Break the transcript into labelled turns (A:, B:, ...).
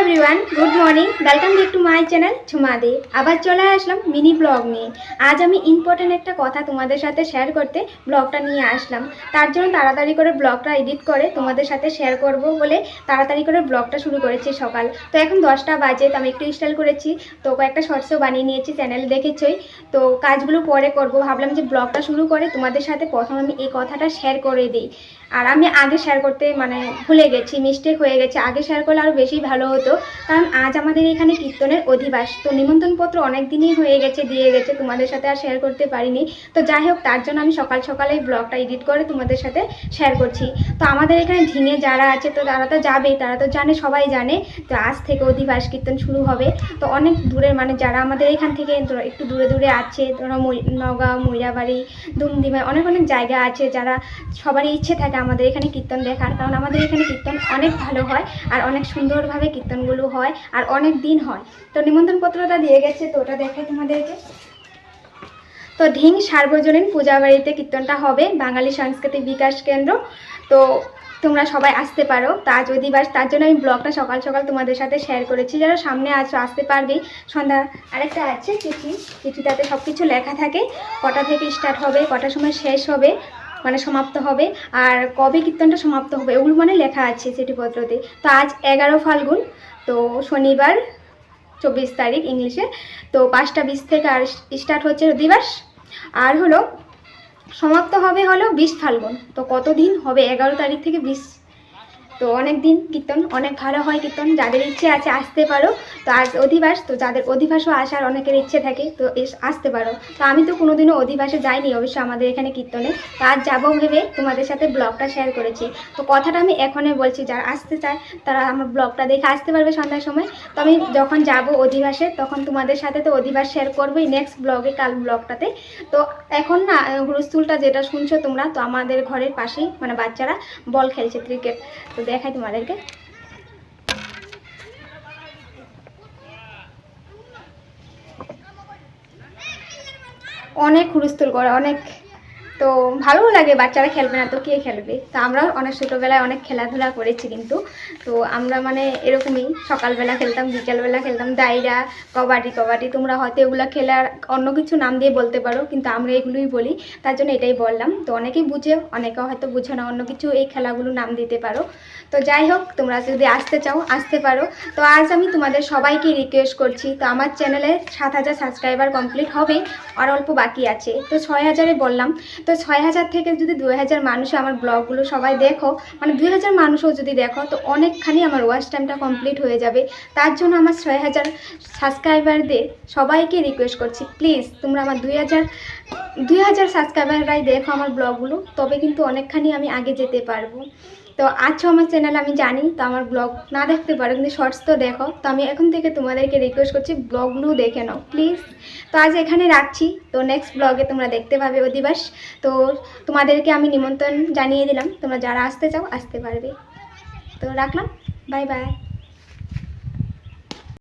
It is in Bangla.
A: Everyone, good morning. Welcome back to my channel झुमादे। আবার চলে আসলাম মিনি ব্লগ নিয়ে। আজ আমি ইম্পর্টেন্ট একটা কথা তোমাদের সাথে শেয়ার করতে ব্লগটা নিয়ে আসলাম। তার জন্য তাড়াতাড়ি করে ব্লগটা এডিট করে তোমাদের সাথে শেয়ার করব বলে তাড়াতাড়ি করে ব্লগটা শুরু করেছি সকাল। তো এখন 10টা বাজে, তো আমি একটু স্টাইল করেছি, তো কয়েকটা শর্টসও বানিয়ে নিয়েছি, চ্যানেলে দেখেছই। তো কাজগুলো পরে করব, ভাবলাম যে ব্লগটা শুরু করে তোমাদের সাথে প্রথম আমি এই কথাটা শেয়ার করে দিই। আর আমি আগে শেয়ার করতে ভুলে গেছি, মিস্টেক হয়ে গেছে। আগে শেয়ার করলে আরও বেশি ভালো হতো, কারণ আজ আমাদের এখানে কীর্তনের অধিবাস। তো নিমন্ত্রণপত্র অনেক দিনই হয়ে গেছে, দিয়ে গেছে, তোমাদের সাথে আর শেয়ার করতে পারিনি। তো যাই হোক, তার জন্য আমি সকাল সকালেই ব্লগটা এডিট করে তোমাদের সাথে শেয়ার করছি। তো আমাদের এখানে ঢিঙে যারা আছে, তো তারা তো যাবেই, তারা তো জানে, সবাই জানে। তো আজ থেকে অধিবাস কীর্তন শুরু হবে। তো অনেক দূরের যারা আমাদের এখান থেকে একটু দূরে দূরে আছে, ধরো নগাঁও, ময়রাবাড়ি, দুমদিমায় অনেক অনেক জায়গা আছে, যারা সবারই ইচ্ছে থাকে আমাদের এখানে কীর্তন দেখার। কারণ আমাদের এখানে কীর্তন অনেক ভালো হয়, আর অনেক সুন্দরভাবে কীর্তনগুলো হয়, আর অনেক দিন হয়। তো নিমন্ত্রণপত্রটা দিয়ে গেছে, তো ওটা দেখাই তোমাদেরকে। তো ঢিং সার্বজনীন পূজা বাড়িতে কীর্তনটা হবে, বাঙালি সাংস্কৃতিক বিকাশ কেন্দ্র। তো তোমরা সবাই আসতে পারো। তো আজ অধিবাস, তার জন্য আমি ব্লগটা সকাল সকাল তোমাদের সাথে শেয়ার করেছি। যারা সামনে আছো আসতে পারবেই। সন্ধ্যা আরেকটা আছে চিঠিটাতে সব কিছু লেখা থাকে, কটা থেকে স্টার্ট হবে, কটার সময় শেষ হবে, সমাপ্ত হবে, আর কবে কীর্তনটা সমাপ্ত হবে, ওগুলো লেখা আছে চিঠিপত্রতে। তো আজ 11 ফাল্গুন, তো শনিবার 24 তারিখ ইংলিশে। তো 5টা 20 থেকে আর স্টার্ট হচ্ছে অধিবাস, আর সমাপ্ত হবে 20 ফাল্গুন। তো কতদিন হবে, 11 তারিখ থেকে 20, তো অনেক দিন কীর্তন, অনেক ভালো হয় কীর্তন। যাদের ইচ্ছে আছে আসতে পারো। তো আজ অধিবাস, তো যাদের অধিবাসও আসার অনেকের ইচ্ছে থাকে, তো আসতে পারো। তো আমি তো কোনোদিনও অধিবাসে যাইনি অবশ্য আমাদের এখানে কীর্তনে। তো আজ যাবো ভেবে তোমাদের সাথে ব্লগটা শেয়ার করেছি। তো কথাটা আমি এখনই বলছি, যারা আসতে চায় তারা আমার ব্লগটা দেখে আসতে পারবে সন্ধ্যার সময়। তো আমি যখন যাব অধিবাসে, তখন তোমাদের সাথে তো অধিবাস শেয়ার করবোই নেক্সট ব্লগে, কাল ব্লগটাতে। তো এখন না, হুলস্থুলটা যেটা শুনছো তোমরা, তো আমাদের ঘরের পাশেই বাচ্চারা বল খেলছে, ক্রিকেট। তো দেখাই তোমাদেরকে। অনেক হুলস্থুল করে, অনেক। তো ভালোও লাগে, বাচ্চারা খেলবে না তো কে খেলবে। তো আমরাও অনেক ছোটোবেলায় অনেক খেলাধুলা করেছি কিন্তু। তো আমরা এরকমই সকালবেলা খেলতাম, বিকেলবেলা খেলতাম, দাইরা, কবাডি। তোমরা হয়তো এগুলো খেলার অন্য কিছু নাম দিয়ে বলতে পারো, কিন্তু আমরা এগুলোই বলি, তার জন্য এটাই বললাম। তো অনেকেই বুঝে, অনেকে হয়তো বুঝে না, অন্য কিছু এই খেলাগুলো নাম দিতে পারো। তো যাই হোক, তোমরা যদি আসতে চাও আসতে পারো। তো আজ আমি তোমাদের সবাইকে রিকোয়েস্ট করছি, তো আমার চ্যানেলে 7000 সাবস্ক্রাইবার কমপ্লিট হবে, আর অল্প বাকি আছে। তো 6000-এ বললাম। তো 6000 থেকে যদি 2000 মানুষ আমার ব্লগগুলো সবাই দেখো, 2000 মানুষও যদি দেখো, তো অনেকখানি আমার ওয়াচ টাইমটা কমপ্লিট হয়ে যাবে। তার জন্য আমার 6000 সাবস্ক্রাইবারদের সবাইকে রিকোয়েস্ট করছি, প্লিজ তোমরা আমার 2000 সাবস্ক্রাইবাররাই দেখো আমার ব্লগগুলো, তবে কিন্তু অনেকখানি আমি আগে যেতে পারবো। তো আছো আমার চ্যানেল আমি জানি, তো আমার ব্লগ না দেখতে পারো, কিন্তু শর্টস তো দেখো। তো আমি এখন থেকে তোমাদেরকে রিকোয়েস্ট করছি, ব্লগগুলো দেখে নাও প্লিজ। তো আজ এখানে রাখছি, তো নেক্সট ব্লগে তোমরা দেখতে পাবে অধিবাস। তো তোমাদেরকে আমি নিমন্ত্রণ জানিয়ে দিলাম, তোমরা যারা আসতে চাও আসতে পারবে। তো রাখলাম, বাই বাই।